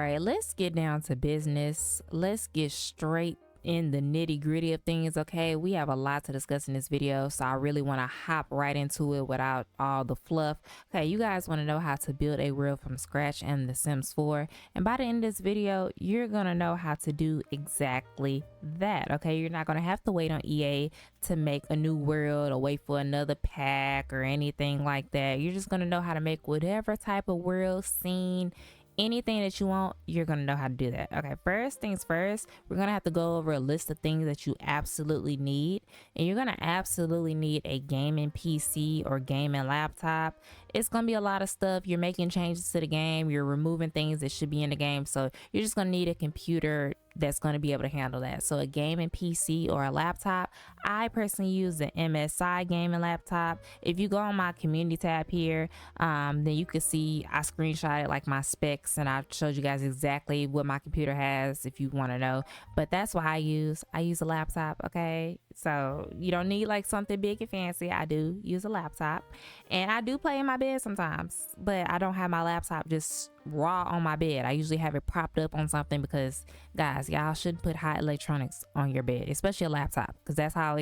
right, let's get down to business. Let's get straight in the nitty gritty of things. Okay, we have a lot to discuss in this video, so I really want to hop right into it without all the fluff. Okay, you guys want to know how to build a world from scratch in The Sims 4, and by the end of this video you're gonna know how to do exactly that. Okay, you're not gonna have to wait on EA to make a new world or wait for another pack or anything like that. You're just gonna know how to make whatever type of world, scene, anything that you want. You're gonna know how to do that. Okay, first things first, we're gonna have to go over a list of things that you absolutely need, and you're gonna absolutely need a gaming PC or gaming laptop. It's gonna be a lot of stuff. You're making changes to the game, you're removing things that should be in the game, so you're just gonna need a computer that's going to be able to handle that. So a gaming PC or a laptop. I personally use the MSI gaming laptop. If you go on my community tab here, then you can see I screenshotted like my specs, and I showed you guys exactly what my computer has if you want to know. But that's what I use a laptop. Okay, so you don't need like something big and fancy. I do use a laptop, and I do play in my bed sometimes, but I don't have my laptop just raw on my bed. I usually have it propped up on something, because guys, y'all shouldn't put hot electronics on your bed, especially a laptop, because that's how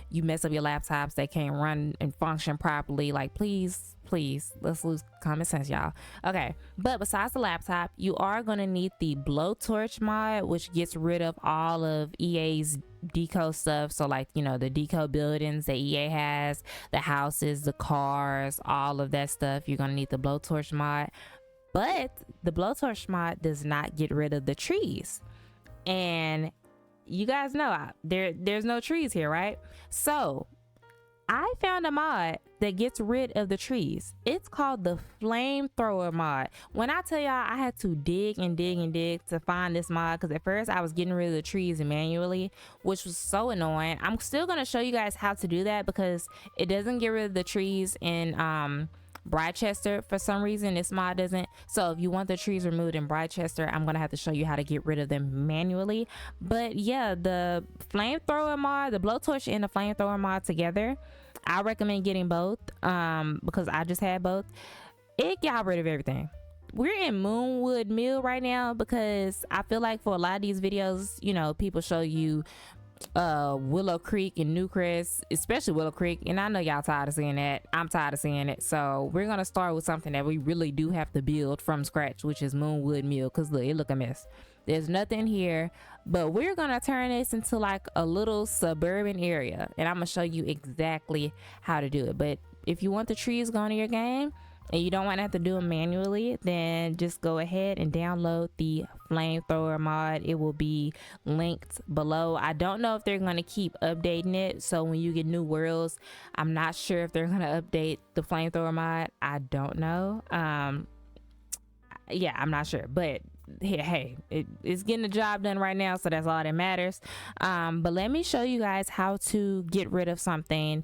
you mess up your laptops. They can't run and function properly. Like, please let's lose common sense, y'all. Okay, but besides the laptop, you are going to need the blowtorch mod, which gets rid of all of EA's deco stuff. So like, you know, the deco buildings that EA has, the houses, the cars, all of that stuff. You're going to need the blowtorch mod. But the blowtorch mod does not get rid of the trees, and you guys know there's no trees here, right? So I found a mod that gets rid of the trees. It's called the flamethrower mod. When I tell y'all, I had to dig and dig and dig to find this mod, because at first I was getting rid of the trees manually, which was so annoying. I'm still going to show you guys how to do that, because it doesn't get rid of the trees in Briarandkali. For some reason this mod doesn't. So if you want the trees removed in Briarandkali, I'm gonna have to show you how to get rid of them manually. But yeah, the flamethrower mod, the blowtorch and the flamethrower mod together, I recommend getting both, because I just had both. It got rid of everything. We're in Moonwood Mill right now, because I feel like for a lot of these videos, you know, people show you Willow Creek and Newcrest, especially Willow Creek, and I know y'all tired of seeing that. I'm tired of seeing it. So we're gonna start with something that we really do have to build from scratch, which is Moonwood Mill, because look, it look a mess. There's nothing here, but we're gonna turn this into like a little suburban area, and I'm gonna show you exactly how to do it. But if you want the trees going in your game and you don't want to have to do them manually, then just go ahead and download the flamethrower mod. It will be linked below. I don't know if they're going to keep updating it, so when you get new worlds, I'm not sure if they're going to update the flamethrower mod. I don't know. Yeah, I'm not sure, but hey, it's getting the job done right now, so that's all that matters. But let me show you guys how to get rid of something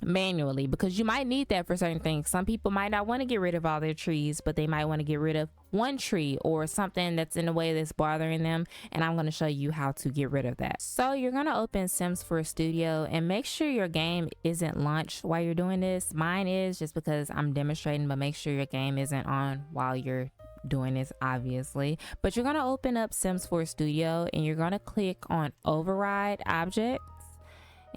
manually, because you might need that for certain things. Some people might not want to get rid of all their trees, but they might want to get rid of one tree or something that's in the way that's bothering them, and I'm going to show you how to get rid of that. So you're going to open Sims 4 Studio, and make sure your game isn't launched while you're doing this. Mine is, just because I'm demonstrating, but make sure your game isn't on while you're doing this, obviously. But you're going to open up Sims 4 Studio, and you're going to click on Override Object,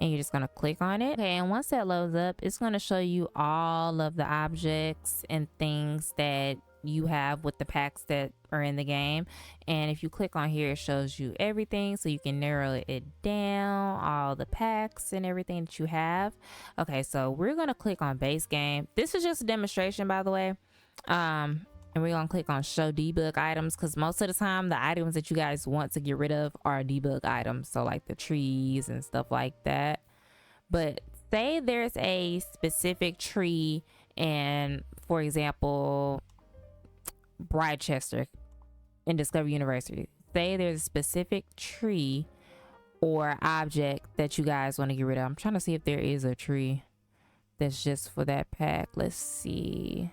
and you're just going to click on it. Okay, and once that loads up, it's going to show you all of the objects and things that you have with the packs that are in the game. And if you click on here, it shows you everything, so you can narrow it down, all the packs and everything that you have. Okay, so we're going to click on base game. This is just a demonstration, by the way. And we're gonna click on show debug items, because most of the time the items that you guys want to get rid of are debug items, so like the trees and stuff like that. But say there's a specific tree in, for example, Briarandkali in Discovery University. Say there's a specific tree or object that you guys want to get rid of. I'm trying to see if there is a tree that's just for that pack. Let's see.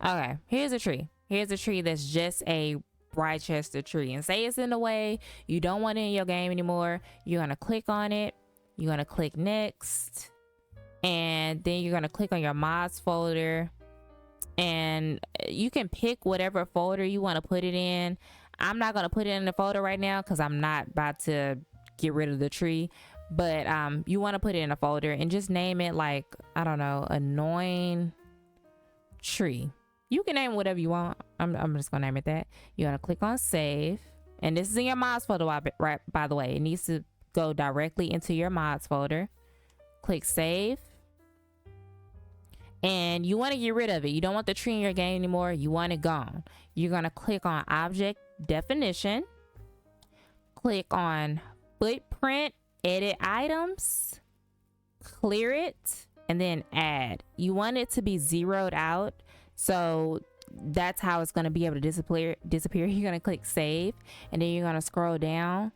Okay, here's a tree. Here's a tree that's just a Briarandkali tree, and say it's in the way, you don't want it in your game anymore. You're gonna click on it, you're gonna click next, and then you're gonna click on your mods folder, and you can pick whatever folder you want to put it in. I'm not going to put it in the folder right now because I'm not about to get rid of the tree, but you want to put it in a folder and just name it like, I don't know, annoying tree. You can name whatever you want. I'm just gonna name it that. You're gonna click on save, and this is in your mods folder, right? By the way, it needs to go directly into your mods folder. Click save, and you want to get rid of it. You don't want the tree in your game anymore. You want it gone. You're gonna click on object definition, click on footprint, edit items, clear it, and then add. You want it to be zeroed out, so that's how it's going to be able to disappear. You're going to click save, and then you're going to scroll down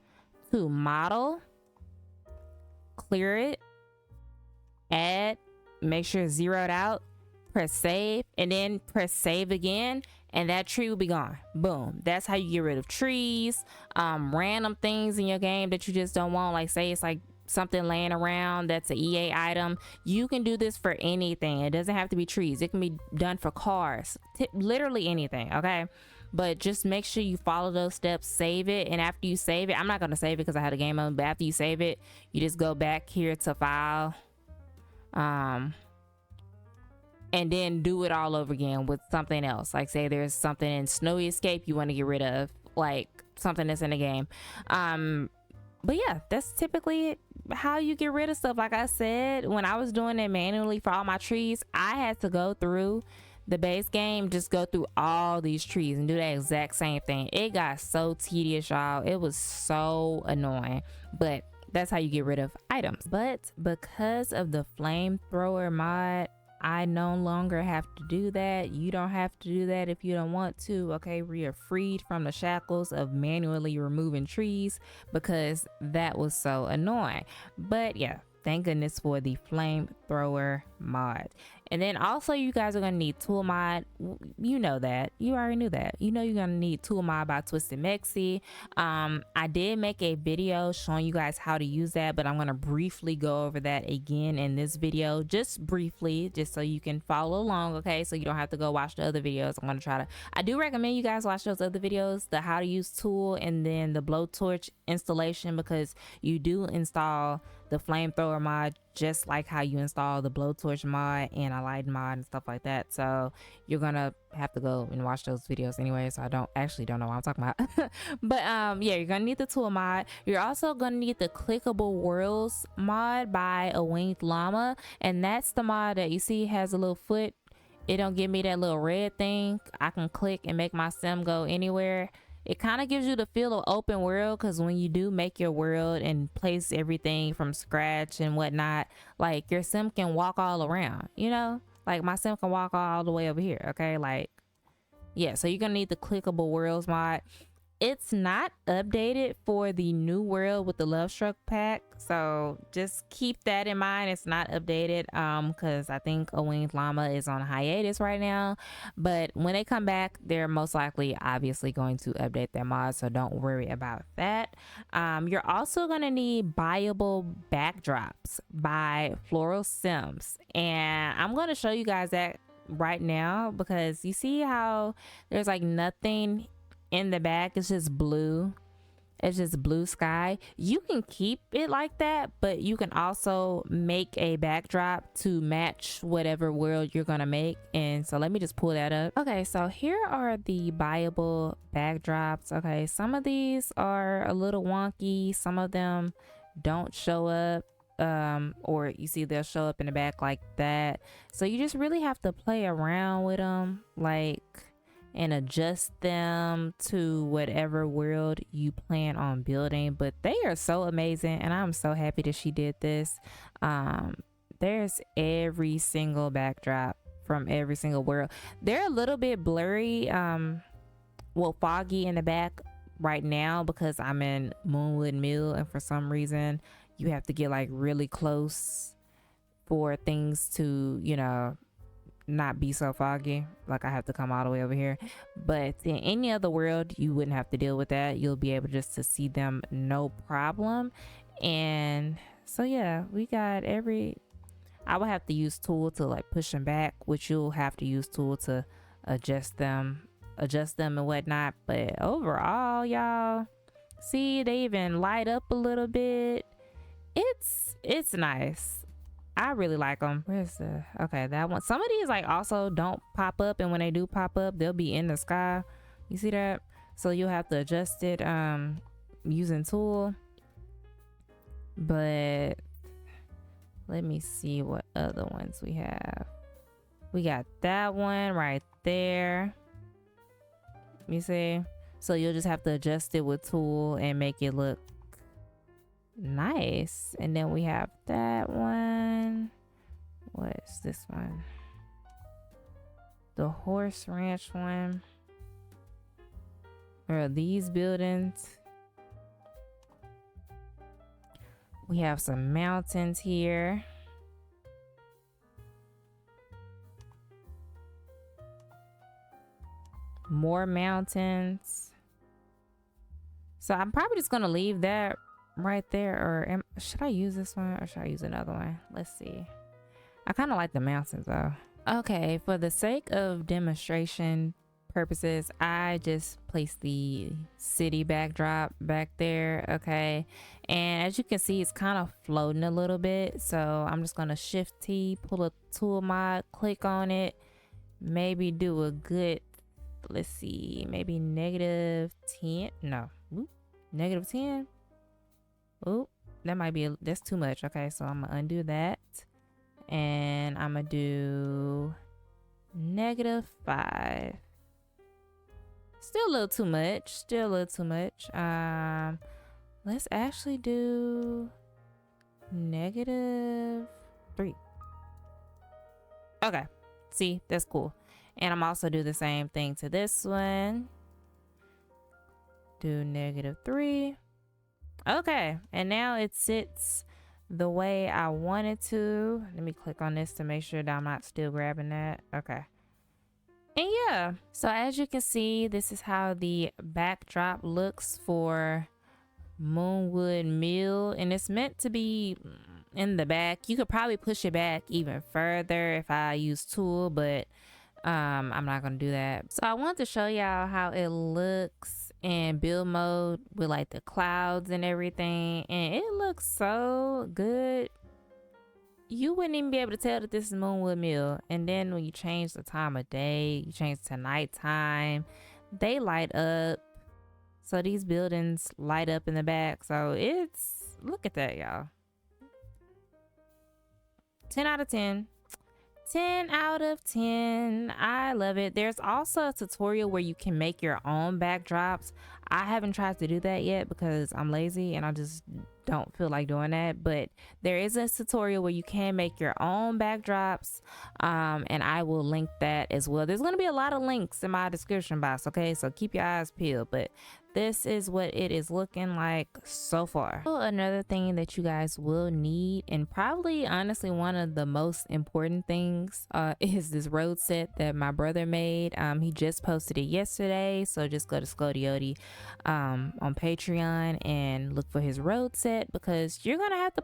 to model, clear it, add, make sure it's zeroed out, press save, and then press save again, and that tree will be gone. Boom. That's how you get rid of trees, random things in your game that you just don't want. Like, say it's like something laying around that's an EA item. You can do this for anything. It doesn't have to be trees. It can be done for cars, literally anything. Okay, but just make sure you follow those steps, save it, and after you save it, I'm not going to save it because I had a game on, but after you save it, you just go back here to file, and then do it all over again with something else. Like, say there's something in Snowy Escape you want to get rid of, like something that's in the game. But yeah, that's typically how you get rid of stuff. Like I said, when I was doing it manually for all my trees, I had to go through the base game, just go through all these trees and do that exact same thing. It got so tedious, y'all. It was so annoying, but that's how you get rid of items. But because of the flamethrower mod, I no longer have to do that. You don't have to do that if you don't want to. Okay, we are freed from the shackles of manually removing trees because that was so annoying. But yeah, thank goodness for the flamethrower mod. And then also, you guys are gonna need tool mod. You know that. You already knew that. You know you're gonna need tool mod by Twisted Mexi. I did make a video showing you guys how to use that, but I'm gonna briefly go over that again in this video, just briefly, just so you can follow along. Okay, so you don't have to go watch the other videos. I'm gonna try to. I do recommend you guys watch those other videos, the how to use tool and then the blowtorch installation, because you do install the flamethrower mod just like how you install the blowtorch mod and a light mod and stuff like that. So you're gonna have to go and watch those videos anyway, so I don't know what I'm talking about. But yeah, you're gonna need the tool mod. You're also gonna need the clickable worlds mod by a winged llama, and that's the mod that you see has a little foot. It don't give me that little red thing. I can click and make my sim go anywhere. It kind of gives you the feel of open world, because when you do make your world and place everything from scratch and whatnot, like your sim can walk all around, you know, like my sim can walk all the way over here. Okay, like yeah, so you're gonna need the clickable worlds mod. It's not updated for the new world with the Love Struck pack, so just keep that in mind. It's not updated because I think a winged llama is on hiatus right now, but when they come back, they're most likely obviously going to update their mods, so don't worry about that. You're also going to need buyable backdrops by Floral Sims, and I'm going to show you guys that right now, because you see how there's like nothing in the back. It's just blue. It's just blue sky. You can keep it like that, but you can also make a backdrop to match whatever world you're gonna make. And so let me just pull that up. Okay, so here are the buyable backdrops. Okay, some of these are a little wonky, some of them don't show up, or you see they'll show up in the back like that. So you just really have to play around with them, like, and adjust them to whatever world you plan on building. But they are so amazing, and I'm so happy that she did this. There's every single backdrop from every single world. They're a little bit blurry, well, foggy in the back right now because I'm in Moonwood Mill, and for some reason you have to get like really close for things to, you know, not be so foggy. Like I have to come all the way over here, but in any other world you wouldn't have to deal with that. You'll be able just to see them no problem. And so yeah, we got I would have to use tool to like push them back, which you'll have to use tool to adjust them and whatnot. But overall, y'all, see, they even light up a little bit. It's nice. I really like them. Where's the, okay, that one. Some of these like also don't pop up, and when they do pop up, they'll be in the sky. You see that? So you'll have to adjust it using tool. But let me see what other ones we have. We got that one right there. You see? So you'll just have to adjust it with tool and make it look nice. And then we have that one. What's this one? The horse ranch one. Or these buildings. We have some mountains here. More mountains. So I'm probably just gonna leave that right there, or should I use this one or should I use another one? Let's see. I kind of like the mountains though. Okay, for the sake of demonstration purposes, I just placed the city backdrop back there. Okay, and as you can see, it's kind of floating a little bit, so I'm just gonna shift T, pull a tool mod, click on it, maybe do a good, let's see, maybe -10. No, oop, -10. Oh, that might be that's too much. Okay, so I'm gonna undo that, and I'm gonna do -5. Still a little too much. Let's actually do -3. Okay, see, that's cool. And I'm also do the same thing to this one. Do -3. Okay, and now it sits the way I want it to. Let me click on this to make sure that I'm not still grabbing that. Okay. And yeah, so as you can see, this is how the backdrop looks for Moonwood Mill, and it's meant to be in the back. You could probably push it back even further if I use tool, but I'm not gonna do that. So I want to show y'all how it looks in build mode with like the clouds and everything, and it looks so good. You wouldn't even be able to tell that this is Moonwood Mill. And then when you change the time of day, you change to nighttime, they light up. So these buildings light up in the back. So it's, look at that, y'all. 10 out of 10. 10 out of 10. I love it. There's also a tutorial where you can make your own backdrops. I haven't tried to do that yet because I'm lazy and I just don't feel like doing that, but there is a tutorial where you can make your own backdrops, and I will link that as well. There's going to be a lot of links in my description box, okay, so keep your eyes peeled. But this is what it is looking like so far. So another thing that you guys will need, and probably honestly one of the most important things, is this road set that my brother made. He just posted it yesterday, so just go to Scodioti on Patreon and look for his road set, because you're gonna have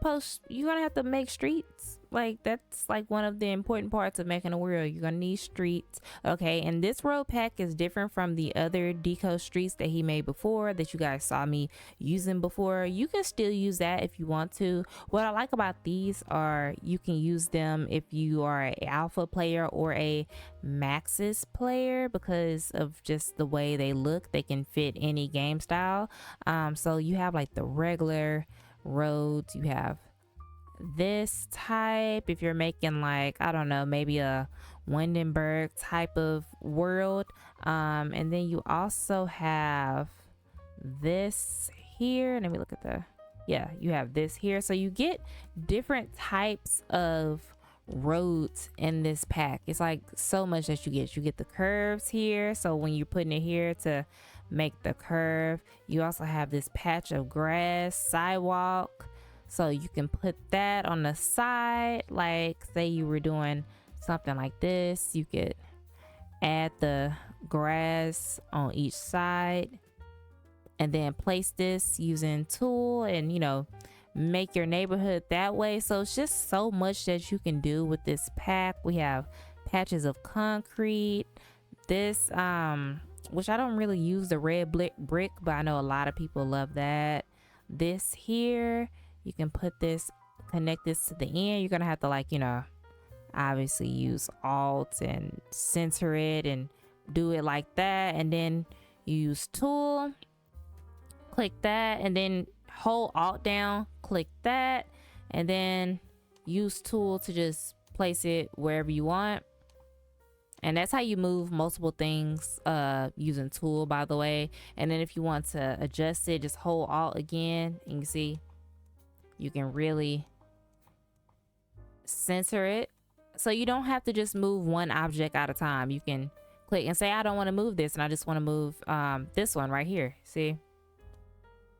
to make streets. Like, that's like one of the important parts of making a world. You're gonna need streets, okay? And this road pack is different from the other deco streets that he made before, that you guys saw me using before. You can still use that if you want to. What I like about these are you can use them if you are an alpha player or a maxis player, because of just the way they look. They can fit any game style. So you have like the regular roads, you have this type if you're making, like, I don't know, maybe a Windenburg type of world, and then you also have this here. Let me look at the, yeah, you have this here. So you get different types of roads in this pack. It's like so much that you get the curves here, so when you're putting it here to make the curve, you also have this patch of grass sidewalk, so you can put that on the side. Like, say you were doing something like this, you could add the grass on each side and then place this using tool and, you know, make your neighborhood that way. So it's just so much that you can do with this pack. We have patches of concrete, this which I don't really use the red brick, but I know a lot of people love that. This here, you can put this, connect this to the end. You're gonna have to, like, you know, obviously use alt and center it and do it like that, and then you use tool, click that, and then hold alt down, click that, and then use tool to just place it wherever you want. And that's how you move multiple things using tool, by the way. And then if you want to adjust it, just hold alt again, and you see you can really center it, so you don't have to just move one object at a time. You can click and say, I don't want to move this, and I just want to move this one right here. See?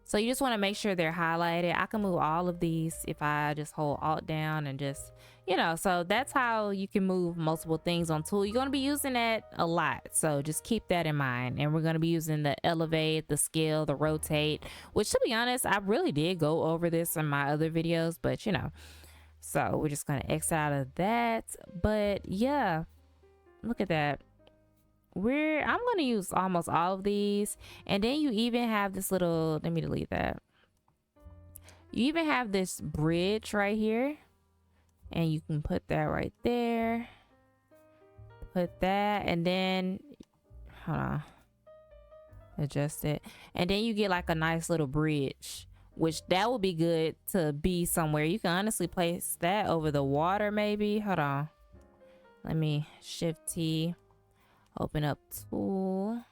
So you just want to make sure they're highlighted. I can move all of these if I just hold alt down and just, you know, so that's how you can move multiple things on tool. You're going to be using that a lot, so just keep that in mind. And we're going to be using the elevate, the scale, the rotate, which, to be honest, I really did go over this in my other videos, but you know, so we're just going to X out of that. But yeah, look at that. I'm going to use almost all of these. And then you even have this little, let me delete that. You even have this bridge right here, and you can put that right there, put that, and then hold on, adjust it, and then you get like a nice little bridge, which that would be good to be somewhere. You can honestly place that over the water, maybe. Hold on, let me shift T, open up tool,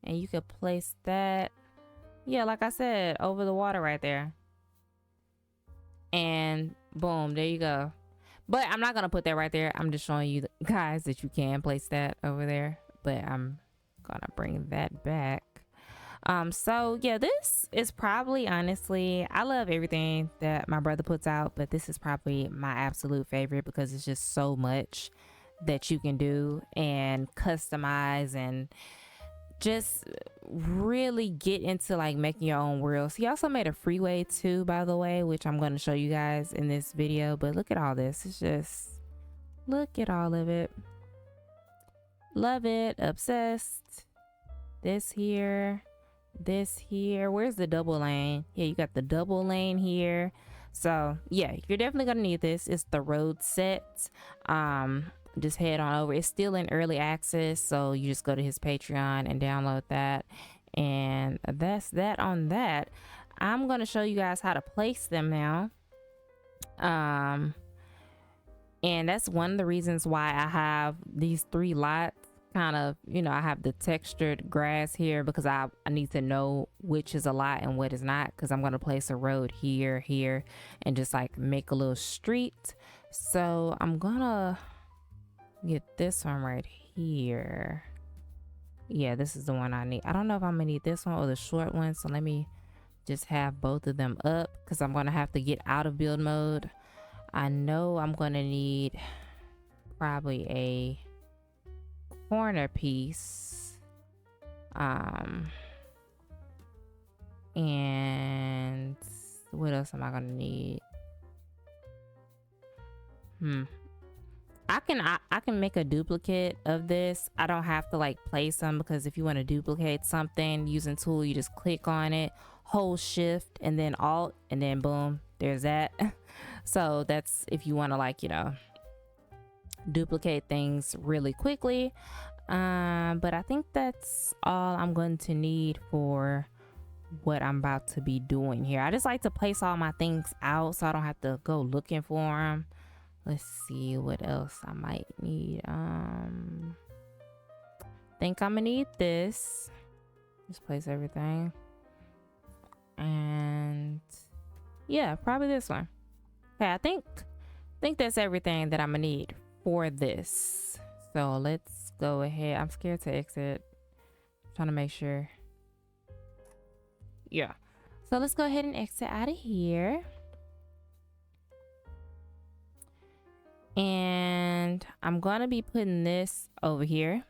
and you could place that, yeah, like I said, over the water right there, and boom, there you go. But I'm not gonna put that right there. I'm just showing you guys that you can place that over there, but I'm gonna bring that back. So yeah, this is probably, honestly, I love everything that my brother puts out, but this is probably my absolute favorite because it's just so much that you can do and customize and just really get into like making your own worlds. He also made a freeway too, by the way, which I'm going to show you guys in this video. But look at all this. It's just, look at all of it. Love it. Obsessed. This here, this here. Where's the double lane? Yeah, you got the double lane here. So yeah, you're definitely gonna need this. It's the road set. Just head on over. It's still in early access, so you just go to his Patreon and download that, and that's that on that. I'm gonna show you guys how to place them now. And that's one of the reasons why I have these 3 lots, kind of, you know, I have the textured grass here because I need to know which is a lot and what is not, because I'm going to place a road here, and just like make a little street. So I'm gonna get this one right here. Yeah, this is the one I need. I don't know if I'm gonna need this one or the short one, so let me just have both of them up because I'm gonna have to get out of build mode. I know I'm gonna need probably a corner piece, and what else am I gonna need? I can make a duplicate of this. I don't have to like place them, because if you want to duplicate something using tool, you just click on it, hold shift, and then alt, and then boom, there's that. So that's if you want to, like, you know, duplicate things really quickly. But I think that's all I'm going to need for what I'm about to be doing here. I just like to place all my things out so I don't have to go looking for them. Let's see what else I might need. Think I'm gonna need this. Just place everything. And yeah, probably this one. Okay, I think that's everything that I'm gonna need for this. So let's go ahead. I'm scared to exit. I'm trying to make sure. Yeah. So let's go ahead and exit out of here. And I'm gonna be putting this over here,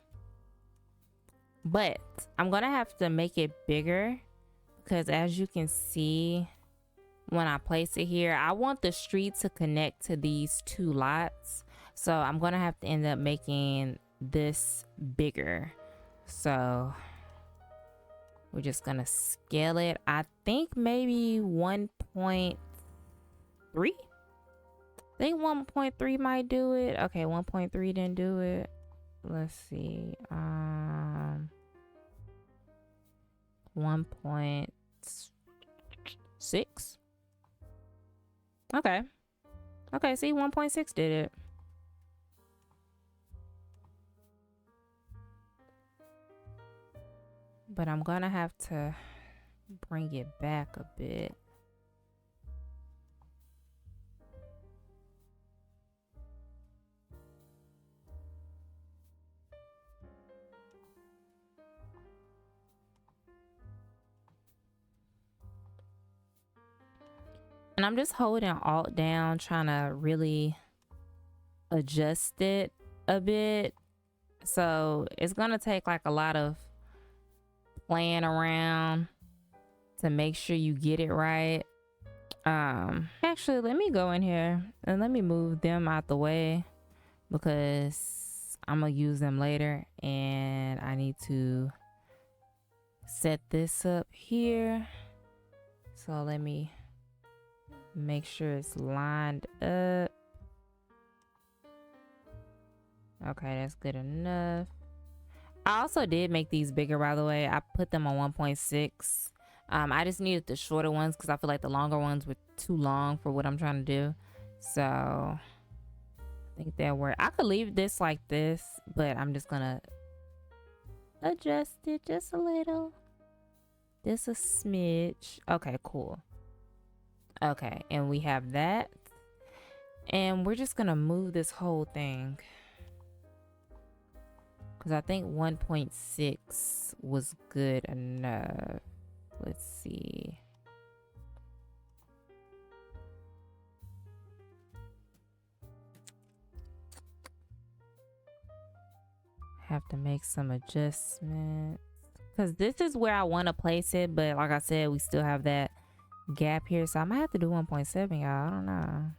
but I'm gonna have to make it bigger because, as you can see, when I place it here, I want the street to connect to these two lots, so I'm gonna have to end up making this bigger. So we're just gonna scale it. I think maybe 1.3. I think 1.3 might do it. Okay, 1.3 didn't do it. Let's see. 1.6. Okay. Okay, see, 1.6 did it. But I'm gonna have to bring it back a bit. And I'm just holding Alt down, trying to really adjust it a bit. So it's gonna take like a lot of playing around to make sure you get it right. Actually, let me go in here and let me move them out the way, because I'm gonna use them later, and I need to set this up here. So let me make sure it's lined up. Okay, that's good enough. I also did make these bigger, by the way. I put them on 1.6. I just needed the shorter ones because I feel like the longer ones were too long for what I'm trying to do. So I think that worked. I could leave this like this, but I'm just gonna adjust it just a little. Just a smidge. Okay, cool. Okay, and we have that. And we're just gonna move this whole thing, because I think 1.6 was good enough. Let's see. Have to make some adjustments, because this is where I want to place it, but like I said, we still have that gap here, so I might have to do 1.7, y'all. I don't know.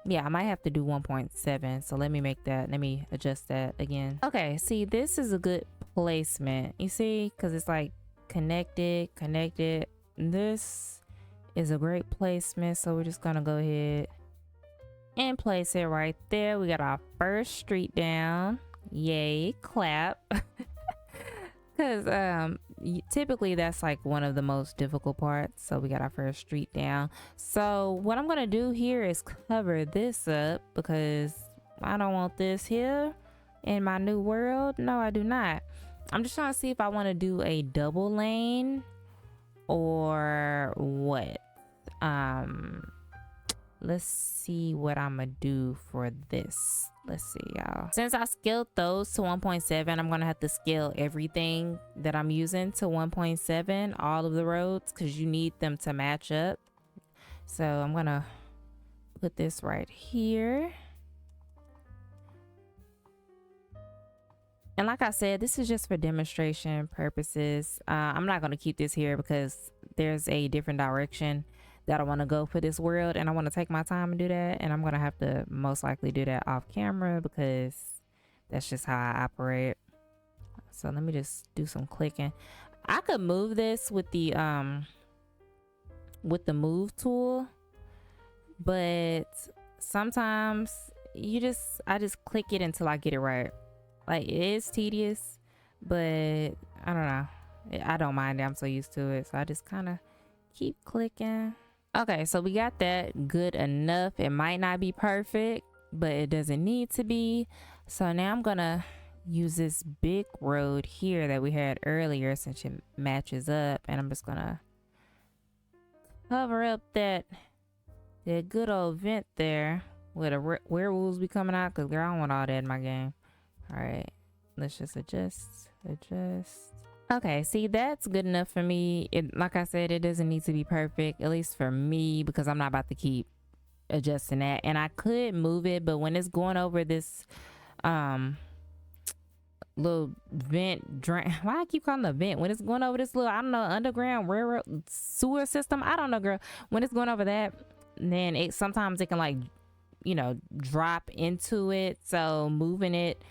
Yeah, I might have to do 1.7. So let me make that. Let me adjust that again. Okay, see, this is a good placement. You see, because it's like connected. This is a great placement. So we're just gonna go ahead and place it right there. We got our first street down. Yay, clap. Because typically that's like one of the most difficult parts. So we got our first street down. So what I'm gonna do here is cover this up, because I don't want this here in my new world. No, I do not. I'm just trying to see if I want to do a double lane or what. Let's see what I'm gonna do for this. Let's see, y'all. Since I scaled those to 1.7, I'm gonna have to scale everything that I'm using to 1.7, all of the roads, because you need them to match up. So I'm gonna put this right here. And like I said, this is just for demonstration purposes. I'm not gonna keep this here because there's a different direction that I want to go for this world, and I want to take my time and do that, and I'm gonna have to most likely do that off camera because that's just how I operate. So let me just do some clicking. I could move this with the move tool, but sometimes I just click it until I get it right. Like, it is tedious, but I don't know, I don't mind it. I'm so used to it, so I just kind of keep clicking. Okay, so we got that good enough. It might not be perfect, but it doesn't need to be. So now I'm gonna use this big road here that we had earlier, since it matches up, and I'm just gonna cover up that good old vent there where the werewolves be coming out, because girl, I don't want all that in my game. All right, let's just adjust. Okay, see, that's good enough for me. Like I said, it doesn't need to be perfect, at least for me, because I'm not about to keep adjusting that. And I could move it, but when it's going over this little vent drain. Why I keep calling it a vent when it's going over this little, I don't know, underground railroad sewer system. I don't know, girl. When it's going over that, then it sometimes it can like, you know, drop into it. So moving it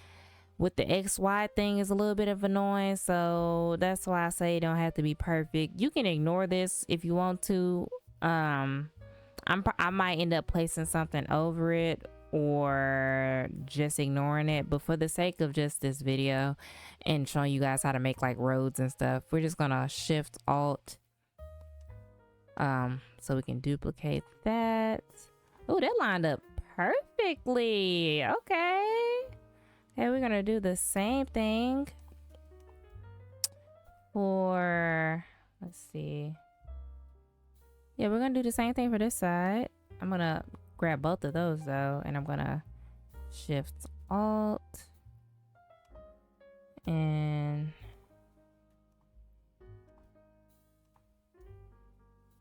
with the XY thing is a little bit of annoying. So that's why I say it don't have to be perfect. You can ignore this if you want to. I might end up placing something over it or just ignoring it, but for the sake of just this video and showing you guys how to make like roads and stuff, we're just gonna shift alt so we can duplicate that. Oh, that lined up perfectly. Okay, we're gonna do the same thing for, let's see, yeah, we're gonna do the same thing for this side. I'm gonna grab both of those though, and I'm gonna shift alt and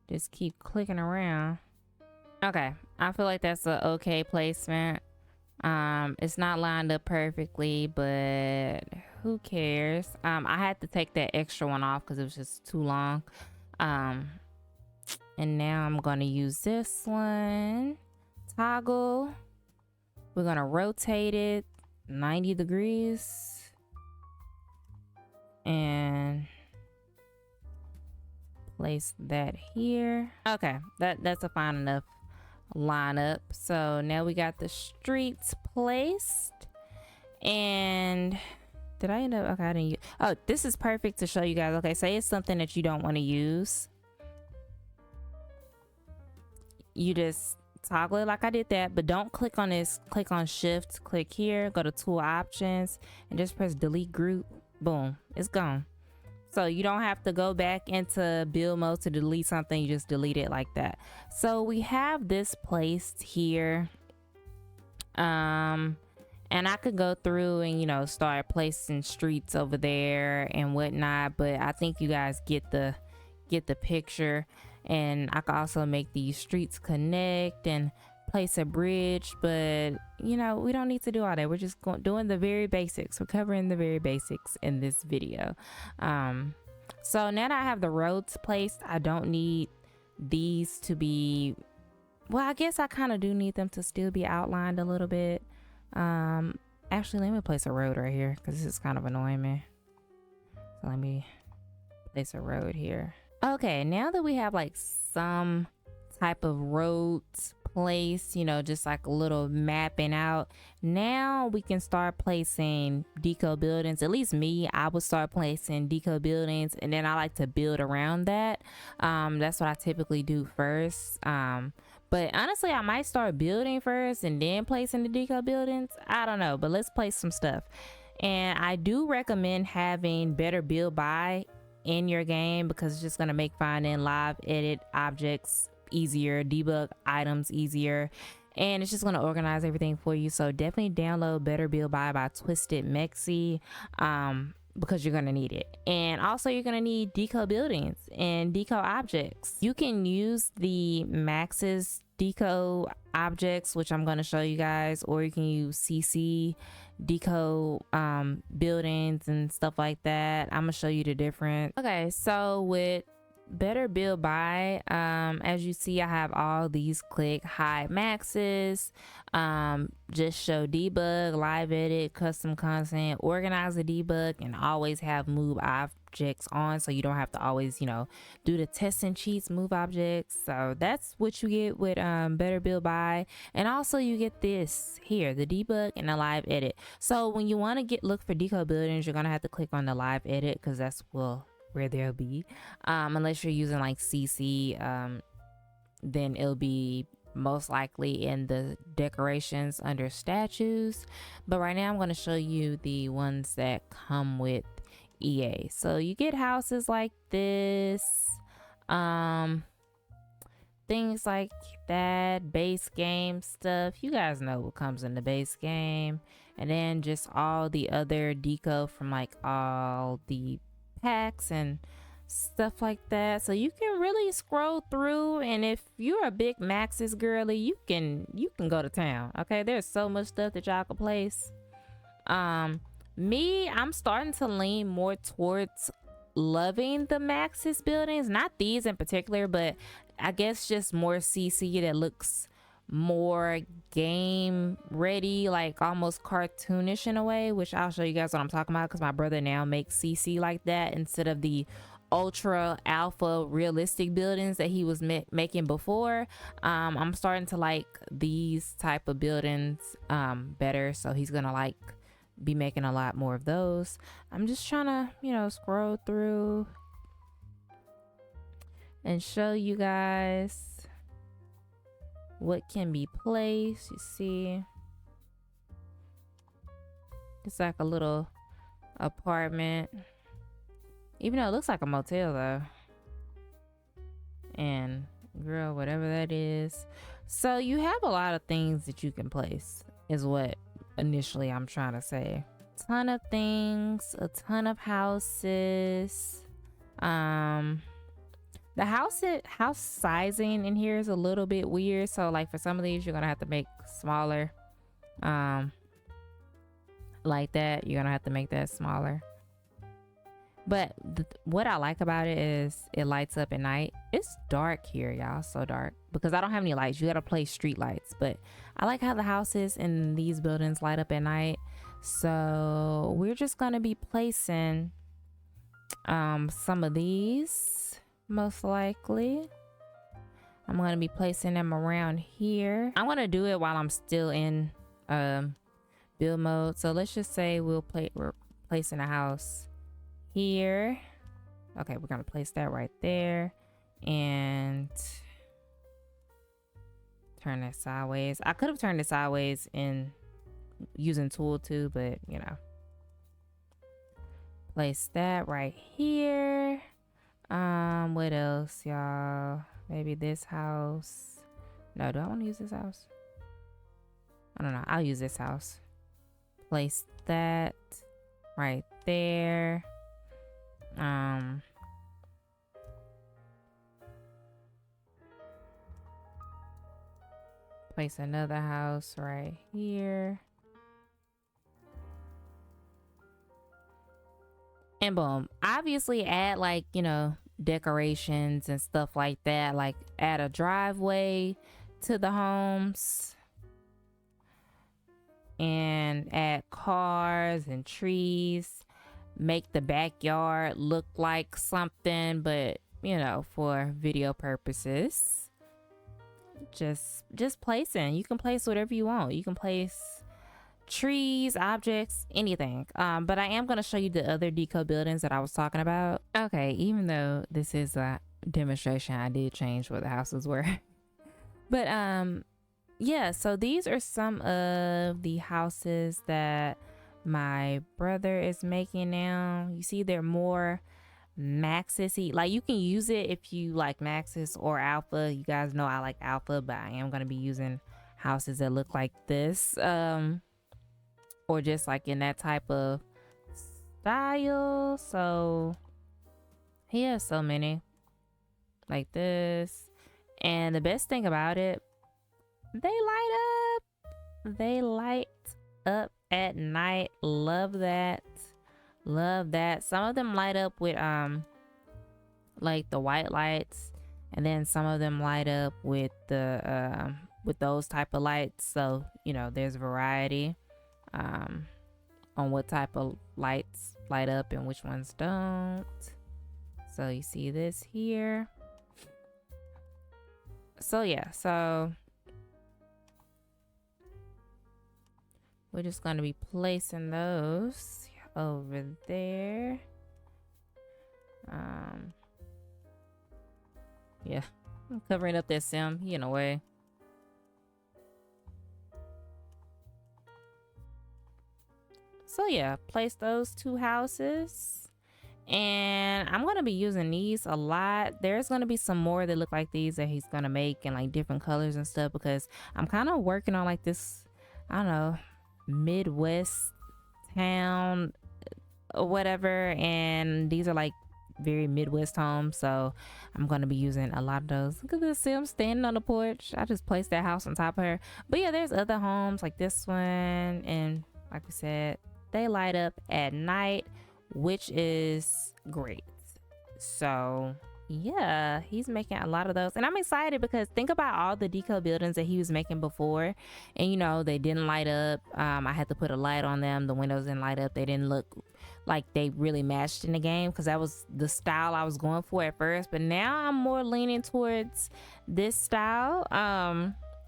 just keep clicking around. Okay, I feel like that's a okay placement. It's not lined up perfectly, but who cares? I had to take that extra one off because it was just too long. And now I'm gonna use this one, toggle. We're gonna rotate it 90 degrees and place that here. Okay, that's a fine enough lineup. So now we got the streets placed. And did I end up, okay, I didn't use, oh, this is perfect to show you guys. Okay, say it's something that you don't want to use. You just toggle it like I did that, but don't click on this. Click on shift, click here, go to tool options and just press delete group. Boom, it's gone. So you don't have to go back into build mode to delete something. You just delete it like that. So we have this placed here, and I could go through and, you know, start placing streets over there and whatnot, but I think you guys get the picture. And I can also make these streets connect and place a bridge, but you know, we don't need to do all that. We're just doing the very basics. We're covering the very basics in this video. So now that I have the roads placed, I don't need these to be, well, I guess I kind of do need them to still be outlined a little bit. Actually, let me place a road right here because this is kind of annoying me. So let me place a road here. Okay, now that we have like some type of roads placed, you know, just like a little mapping out, now we can start placing deco buildings. At least me, I would start placing deco buildings, and then I like to build around that. That's what I typically do first. But honestly, I might start building first and then placing the deco buildings. I don't know, but let's place some stuff. And I do recommend having better build by in your game because it's just going to make finding live edit objects easier, debug items easier, and it's just going to organize everything for you. So definitely download Better Build by Twisted Mexi, because you're going to need it. And also you're going to need deco buildings and deco objects. You can use the Max's deco objects, which I'm going to show you guys, or you can use CC deco buildings and stuff like that. I'm gonna show you the difference. Okay, so with Better Build by, as you see, I have all these click, hide maxes, just show debug, live edit, custom content, organize the debug, and always have move objects on, so you don't have to always, you know, do the testing cheats, move objects. So that's what you get with Better Build by. And also you get this here, the debug and the live edit. So when you want to look for deco buildings, you're gonna have to click on the live edit because that's where they'll be, unless you're using like CC, then it'll be most likely in the decorations under statues. But right now I'm going to show you the ones that come with EA. So you get houses like this, things like that, base game stuff. You guys know what comes in the base game, and then just all the other deco from like all the packs and stuff like that. So you can really scroll through, and if you're a big Maxis girly, you can go to town. Okay, there's so much stuff that y'all can place. Me, I'm starting to lean more towards loving the Maxis buildings, not these in particular, but I guess just more CC that looks more game ready, like almost cartoonish in a way, which I'll show you guys what I'm talking about because my brother now makes CC like that instead of the ultra alpha realistic buildings that he was making before. I'm starting to like these type of buildings better, so he's gonna like be making a lot more of those. I'm just trying to, you know, scroll through and show you guys what can be placed. You see, it's like a little apartment, even though it looks like a motel though. And girl, whatever that is. So you have a lot of things that you can place is what initially I'm trying to say. Ton of things, a ton of houses. The house sizing in here is a little bit weird, so like for some of these you're gonna have to make smaller. Like that, you're gonna have to make that smaller. But what I like about it is it lights up at night. It's dark here, y'all, so dark because I don't have any lights. You gotta place street lights, but I like how the houses in these buildings light up at night. So we're just gonna be placing some of these, most likely. I'm gonna be placing them around here. I'm gonna do it while I'm still in build mode. So let's just say we're placing a house here. Okay, we're gonna place that right there and turn that sideways. I could have turned it sideways in using tool too, but you know, place that right here. What else, y'all? Maybe this house. No, do I want to use this house? I don't know. I'll use this house. Place that right there. Place another house right here. And boom. Obviously add like, you know, decorations and stuff like that. Like add a driveway to the homes. And add cars and trees. Make the backyard look like something, but you know, for video purposes. Just placing. You can place whatever you want. You can place trees, objects, anything. But I am going to show you the other deco buildings that I was talking about. Okay, even though this is a demonstration, I did change what the houses were. But yeah, so these are some of the houses that my brother is making now. You see they're more Maxis-y. Like you can use it if you like Maxis or Alpha. You guys know I like Alpha, but I am going to be using houses that look like this, or just like in that type of style. So he has so many like this, and the best thing about it, they light up at night. Love that. Some of them light up with like the white lights, and then some of them light up with the with those type of lights. So you know, there's variety on what type of lights light up and which ones don't. So you see this here. So yeah, so we're just going to be placing those over there. Yeah, I'm covering up that sim in a way. So yeah, place those two houses, and I'm gonna be using these a lot. There's gonna be some more that look like these that he's gonna make in like different colors and stuff, because I'm kind of working on like this, I don't know, Midwest town or whatever, and these are like very Midwest homes, so I'm gonna be using a lot of those. Look at this sim standing on the porch. I just placed that house on top of her. But yeah, there's other homes like this one, and like we said, they light up at night, which is great. So yeah, he's making a lot of those, and I'm excited because think about all the deco buildings that he was making before, and you know, they didn't light up. I had to put a light on them. The windows didn't light up. They didn't look like they really matched in the game, because that was the style I was going for at first, but now I'm more leaning towards this style.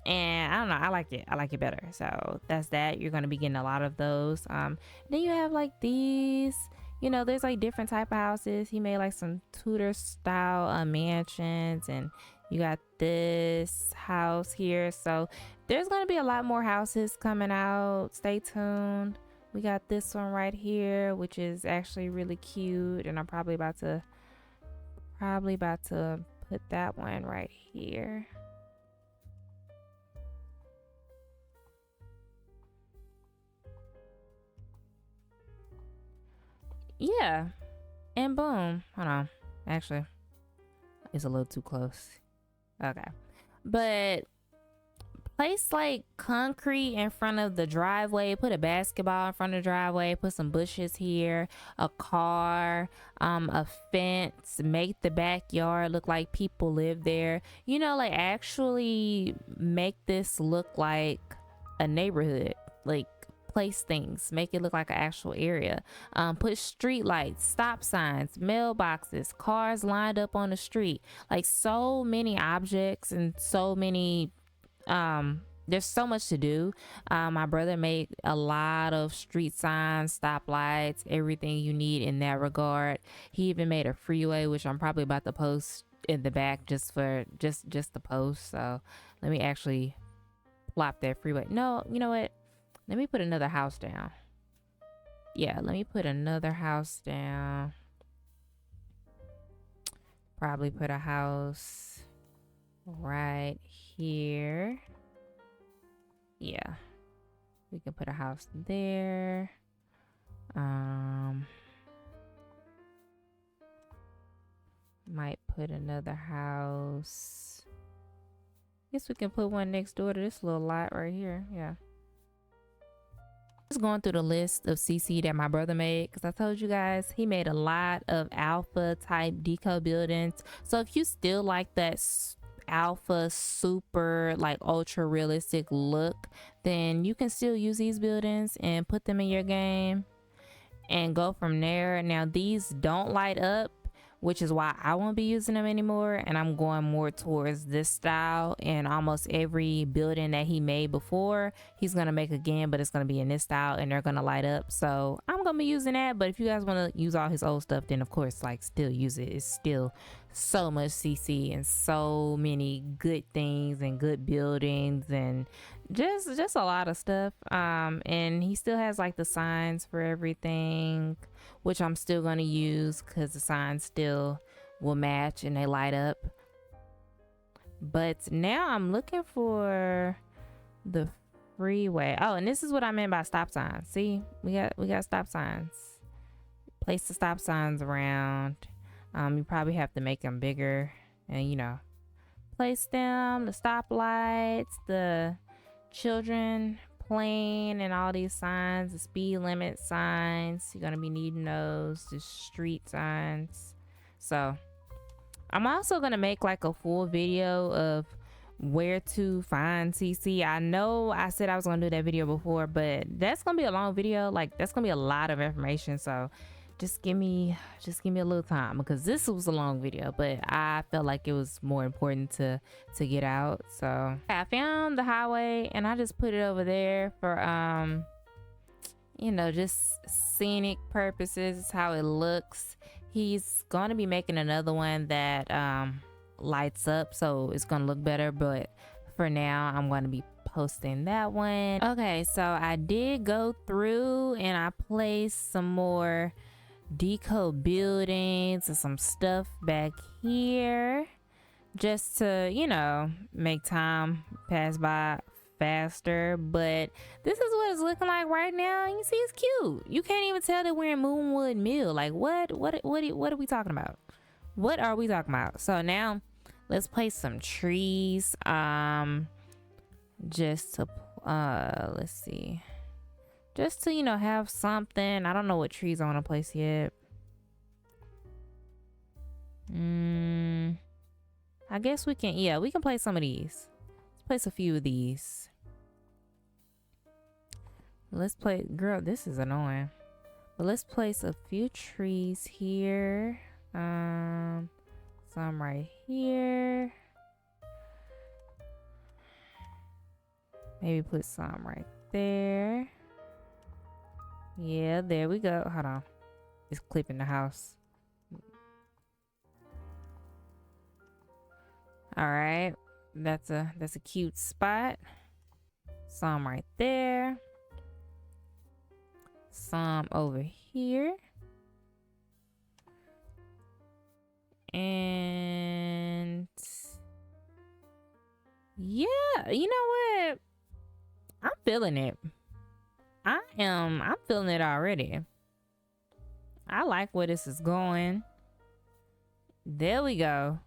And I don't know, I like it better. So that's that. You're going to be getting a lot of those. Then you have like these, you know, there's like different type of houses. He made like some Tudor style mansions, and you got this house here. So there's going to be a lot more houses coming out. Stay tuned. We got this one right here, which is actually really cute, and I'm probably about to put that one right here. Yeah, and boom. Hold on, actually it's a little too close. Okay, but place like concrete in front of the driveway, put a basketball in front of the driveway, put some bushes here, a car, a fence, make the backyard look like people live there, you know, like actually make this look like a neighborhood. Like place things, make it look like an actual area. Put street lights, stop signs, mailboxes, cars lined up on the street, like so many objects and so many there's so much to do. My brother made a lot of street signs, stoplights, everything you need in that regard. He even made a freeway, which I'm probably about to post in the back just for just the post. So let me actually plop that freeway. No, you know what, let me put another house down. Yeah, let me put another house down. Probably put a house right here. Yeah, we can put a house there. Might put another house. Guess we can put one next door to this little lot right here. Yeah, just going through the list of CC that my brother made, because I told you guys he made a lot of alpha type deco buildings. So if you still like that alpha super like ultra realistic look, then you can still use these buildings and put them in your game and go from there. Now these don't light up, which is why I won't be using them anymore, and I'm going more towards this style. And almost every building that he made before, he's gonna make again, but it's gonna be in this style and they're gonna light up. So I'm gonna be using that. But if you guys want to use all his old stuff, then of course like still use it. It's still so much CC and so many good things and good buildings and just a lot of stuff. And he still has like the signs for everything, which I'm still going to use because the signs still will match and they light up. But now I'm looking for the freeway. Oh, and this is what I meant by stop signs. See, we got stop signs. Place the stop signs around. You probably have to make them bigger, and you know, place them, the stoplights, the children playing, and all these signs, the speed limit signs. You're gonna be needing those, the street signs. So I'm also gonna make like a full video of where to find CC. I know I said I was gonna do that video before, but that's gonna be a long video. Like that's gonna be a lot of information. So just give me a little time, because this was a long video, but I felt like it was more important to get out. So I found the highway and I just put it over there for you know, just scenic purposes, how it looks. He's going to be making another one that lights up, so it's going to look better, but for now I'm going to be posting that one. Okay, so I did go through and I placed some more deco buildings and some stuff back here just to, you know, make time pass by faster. But this is what it's looking like right now. You see, it's cute. You can't even tell that we're in Moonwood Mill. Like what are we talking about? What are we talking about? So now let's place some trees. Just to let's see, just to, you know, have something. I don't know what trees I want to place yet. I guess we can, yeah, we can place some of these. Let's place a few of these. Let's play, girl, this is annoying. But let's place a few trees here. Some right here. Maybe put some right there. Yeah, there we go. Hold on. It's clipping the house. All right. That's a cute spot. Some right there. Some over here. And yeah, you know what? I'm feeling it. I'm feeling it already. I like where this is going. There we go.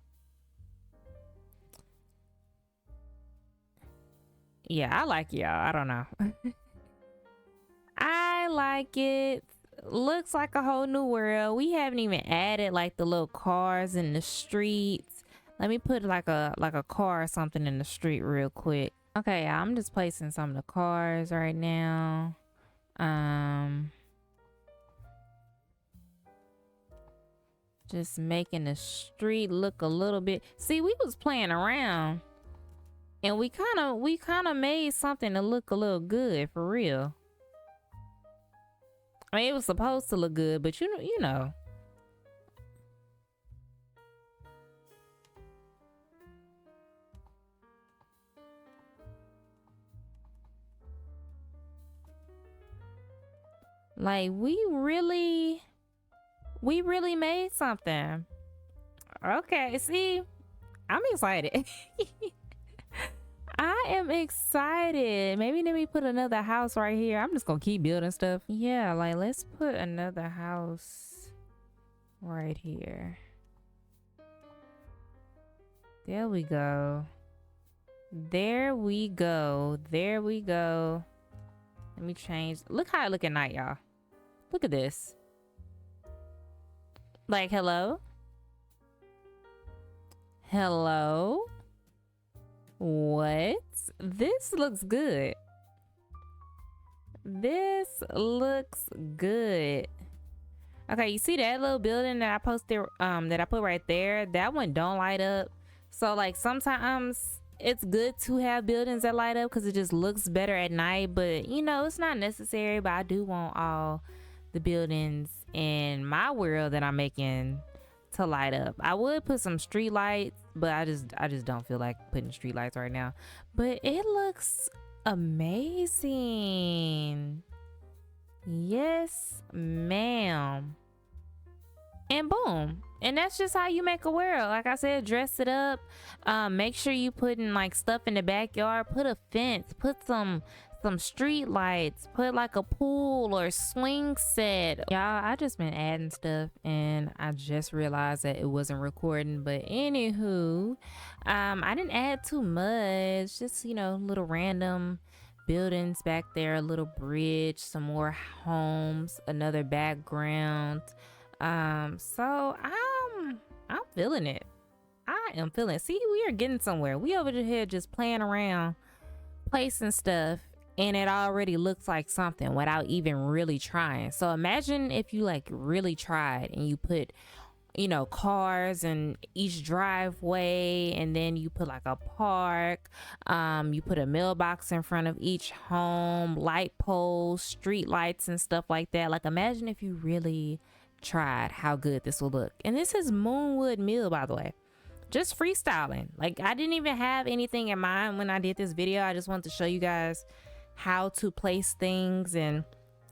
Yeah, I like y'all. I don't know. I like it. Looks like a whole new world. We haven't even added like the little cars in the streets. Let me put like a car or something in the street real quick. Okay, I'm just placing some of the cars right now. Just making the street look a little bit. See, we was playing around and we kind of made something to look a little good for real. I mean, it was supposed to look good, but you know. Like we really made something. Okay, see, I'm excited. I am excited. Maybe let me put another house right here. I'm just gonna keep building stuff. Yeah, like let's put another house right here. There we go. There we go. There we go. Let me change. Look how I look at night, y'all. Look at this. Like, hello? Hello? What? This looks good. This looks good. Okay, you see that little building that I posted, that I put right there? That one don't light up. So like sometimes it's good to have buildings that light up because it just looks better at night, but you know, it's not necessary. But I do want all the buildings in my world that I'm making to light up. I would put some street lights, but I just don't feel like putting street lights right now. But it looks amazing. Yes, ma'am. And boom. And that's just how you make a world. Like I said, dress it up. Make sure you putting like stuff in the backyard. Put a fence. Put some street lights. Put like a pool or swing set. Y'all, I just been adding stuff and I just realized that it wasn't recording. But anywho, I didn't add too much. Just, you know, little random buildings back there, a little bridge, some more homes, another background. So I'm feeling it. I am feeling it. See, we are getting somewhere. We over here just playing around, placing stuff, and it already looks like something without even really trying. So imagine if you like really tried and you put, you know, cars in each driveway, and then you put like a park, you put a mailbox in front of each home, light poles, street lights and stuff like that. Like imagine if you really tried how good this will look. And this is Moonwood Mill, by the way. Just freestyling. Like I didn't even have anything in mind when I did this video. I just wanted to show you guys how to place things and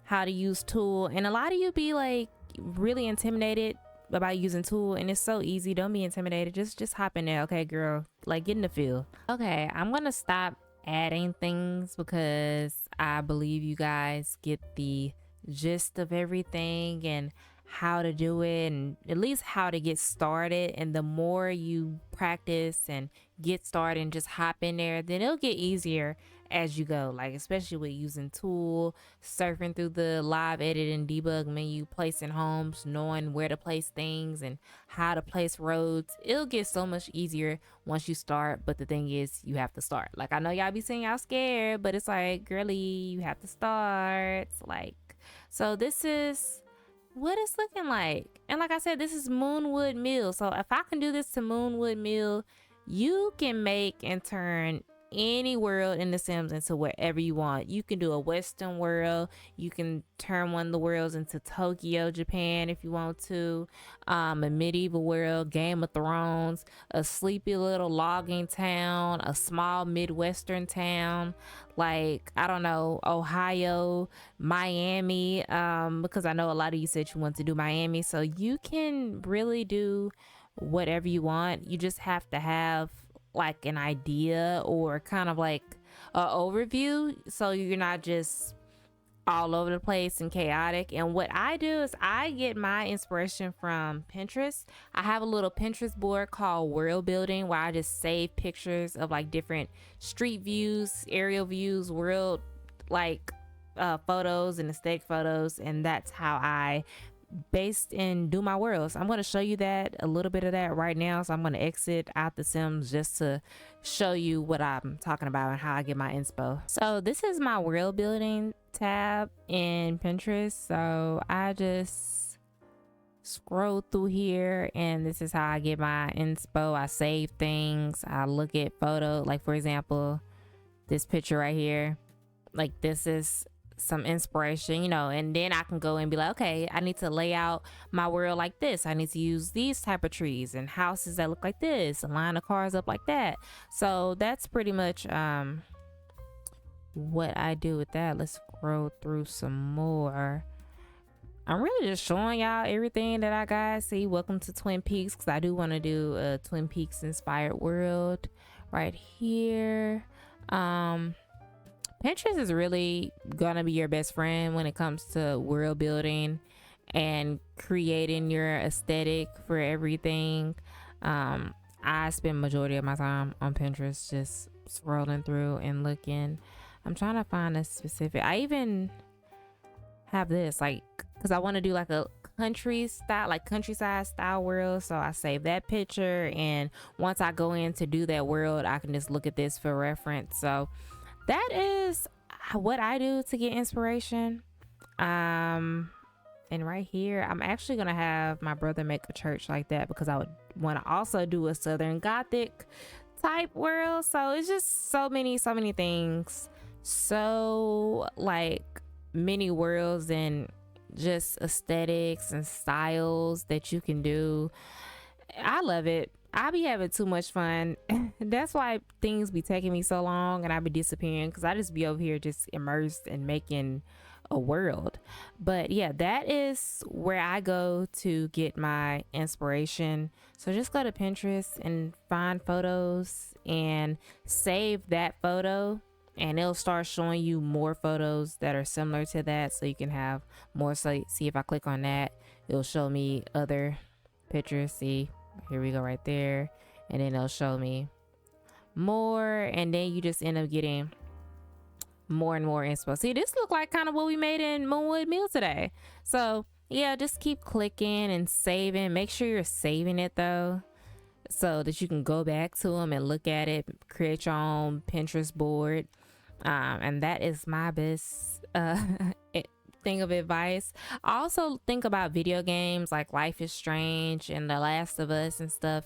how to use tool. And a lot of you be like really intimidated about using tool, and it's so easy. Don't be intimidated. Just hop in there. Okay, girl, like get in the feel. Okay, I'm gonna stop adding things because I believe you guys get the gist of everything and how to do it, and at least how to get started. And the more you practice and get started and just hop in there, then it'll get easier as you go, like especially with using tool, surfing through the live edit and debug menu, placing homes, knowing where to place things and how to place roads. It'll get so much easier once you start, but the thing is you have to start. Like I know y'all be saying y'all scared, but it's like, girly, you have to start. Like, so this is what it's looking like. And like I said, this is Moonwood Mill. So if I can do this to Moonwood Mill, you can make and turn any world in the Sims into whatever you want. You can do a Western world, you can turn one of the worlds into Tokyo, Japan if you want to, a medieval world, Game of Thrones, a sleepy little logging town, a small Midwestern town, like I don't know, Ohio, Miami, because I know a lot of you said you want to do Miami, so you can really do whatever you want. You just have to have like an idea or kind of like a overview, so you're not just all over the place and chaotic. And what I do is I get my inspiration from Pinterest. I have a little Pinterest board called World Building where I just save pictures of like different street views, aerial views, world like photos and aesthetic photos, and that's how I based and do my worlds. I'm going to show you that, a little bit of that right now. So I'm going to exit out the Sims just to show you what I'm talking about and how I get my inspo. So this is my world building tab in Pinterest. So I just scroll through here and this is how I get my inspo. I save things, I look at photos, like for example this picture right here, like this is some inspiration, you know, and then I can go and be like, okay, I need to lay out my world like this. I need to use these type of trees and houses that look like this, and line the cars up like that. So that's pretty much what I do with that. Let's scroll through some more. I'm really just showing y'all everything that I got. See, welcome to Twin Peaks, because I do want to do a Twin Peaks inspired world right here. Pinterest is really gonna be your best friend when it comes to world building and creating your aesthetic for everything. I spend majority of my time on Pinterest just scrolling through and looking. I'm trying to find a specific, I even have this like, because I want to do like a country style, like countryside style world, so I save that picture, and once I go in to do that world I can just look at this for reference. So that is what I do to get inspiration. And right here I'm actually gonna have my brother make a church like that, because I would want to also do a Southern Gothic type world. So it's just so many things, so like many worlds and just aesthetics and styles that you can do. I love it. I be having too much fun. That's why things be taking me so long and I be disappearing, because I just be over here just immersed in making a world. But yeah, that is where I go to get my inspiration. So just go to Pinterest and find photos and save that photo, and it'll start showing you more photos that are similar to that, so you can have more. So see, if I click on that, it'll show me other pictures. See, here we go right there, and then it'll show me more, and then you just end up getting more and more inspo. See, this look like kind of what we made in Moonwood Mill today. So yeah, just keep clicking and saving. Make sure you're saving it though, so that you can go back to them and look at it, create your own Pinterest board. And that is my best thing of advice. I also think about video games like Life is Strange and The Last of Us and stuff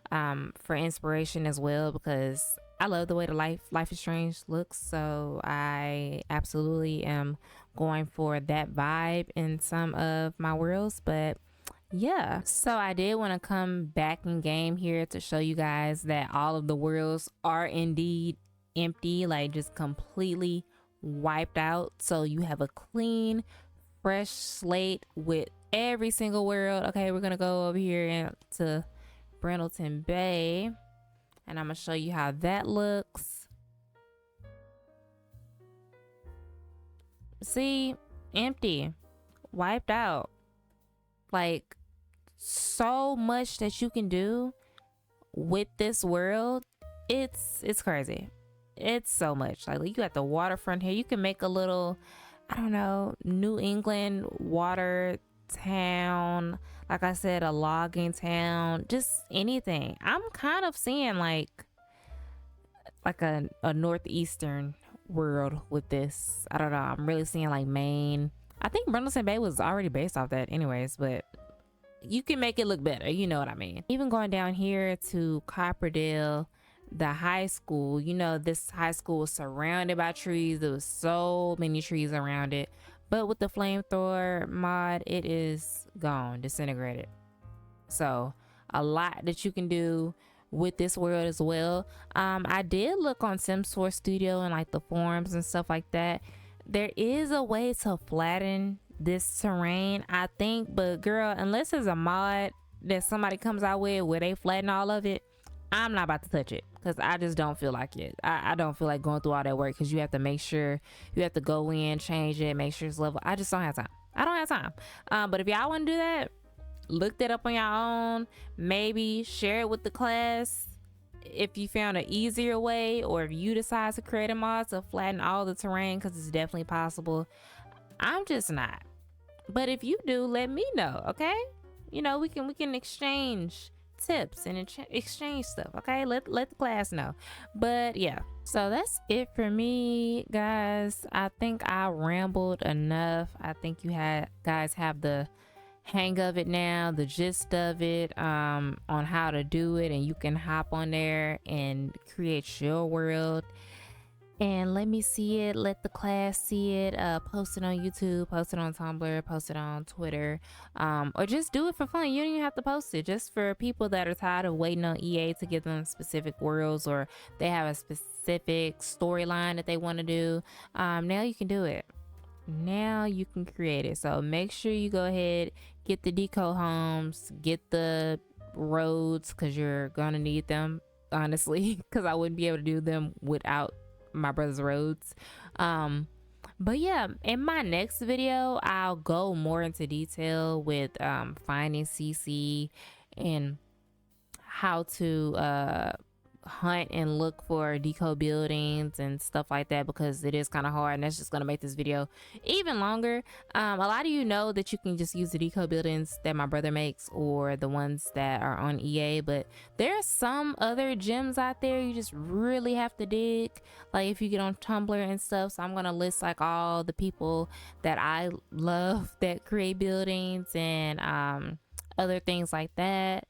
for inspiration as well, because I love the way the Life is Strange looks. So I absolutely am going for that vibe in some of my worlds. But yeah, so I did want to come back in game here to show you guys that all of the worlds are indeed empty, like just completely wiped out. So you have a clean, fresh slate with every single world. Okay, we're gonna go over here to Brindleton Bay, and I'm gonna show you how that looks. See, empty, wiped out. Like, so much that you can do with this world. It's crazy. it's so much. Like you got the waterfront here. You can make a little, I don't know, New England water town. Like I said, a logging town, just anything. I'm kind of seeing like a northeastern world with this. I don't know. I'm really seeing like Maine. I think Brundleton Bay was already based off that anyways, but you can make it look better, you know what I mean. Even going down here to Copperdale, the high school, you know, this high school was surrounded by trees. There was so many trees around it, but with the flamethrower mod, it is gone, disintegrated. So a lot that you can do with this world as well. I did look on Sims 4 Studio and like the forums and stuff like that. There is a way to flatten this terrain, I think, but girl, unless it's a mod that somebody comes out with where they flatten all of it, I'm not about to touch it because I just don't feel like it. I don't feel like going through all that work because you have to make sure, you have to go in, change it, make sure it's level. I just don't have time. I don't have time. But if y'all want to do that, look that up on your own. Maybe share it with the class if you found an easier way, or if you decide to create a mod to flatten all the terrain, because it's definitely possible. I'm just not. But if you do, let me know, okay? You know, we can exchange tips and exchange stuff, okay? Let the class know. But yeah, so that's it for me, guys. I think I rambled enough. I think you guys have the hang of it now, the gist of it, on how to do it, and you can hop on there and create your world and let me see it, let the class see it, post it on YouTube, post it on Tumblr, post it on Twitter, or just do it for fun. You don't even have to post it, just for people that are tired of waiting on EA to give them specific worlds, or they have a specific storyline that they want to do. Now you can do it. Now you can create it. So make sure you go ahead, get the deco homes, get the roads, because you're gonna need them, honestly, because I wouldn't be able to do them without my brother's roads. But yeah, in my next video I'll go more into detail with finding CC and how to hunt and look for deco buildings and stuff like that, because it is kind of hard, and that's just going to make this video even longer. A lot of you know that you can just use the deco buildings that my brother makes, or the ones that are on EA, but there's some other gems out there you just really have to dig, like if you get on Tumblr and stuff. So I'm going to list like all the people that I love that create buildings and other things like that.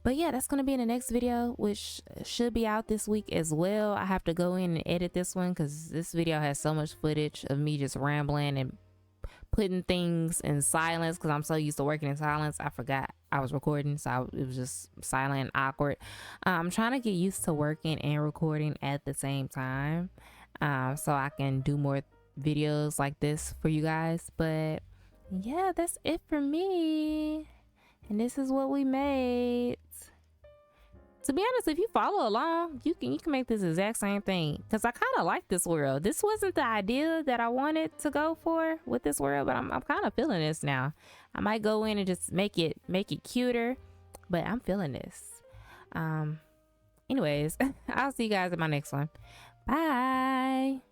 But yeah, that's going to be in the next video, which should be out this week as well. I have to go in and edit this one because this video has so much footage of me just rambling and putting things in silence, because I'm so used to working in silence. I forgot I was recording, so it was just silent and awkward. I'm trying to get used to working and recording at the same time, so I can do more videos like this for you guys. But yeah, that's it for me. And this is what we made. To be honest, if you follow along, you can make this exact same thing, because I kind of like this world. This wasn't the idea that I wanted to go for with this world, but I'm kind of feeling this now. I might go in and just make it cuter, but I'm feeling this. Anyways, I'll see you guys in my next one. Bye.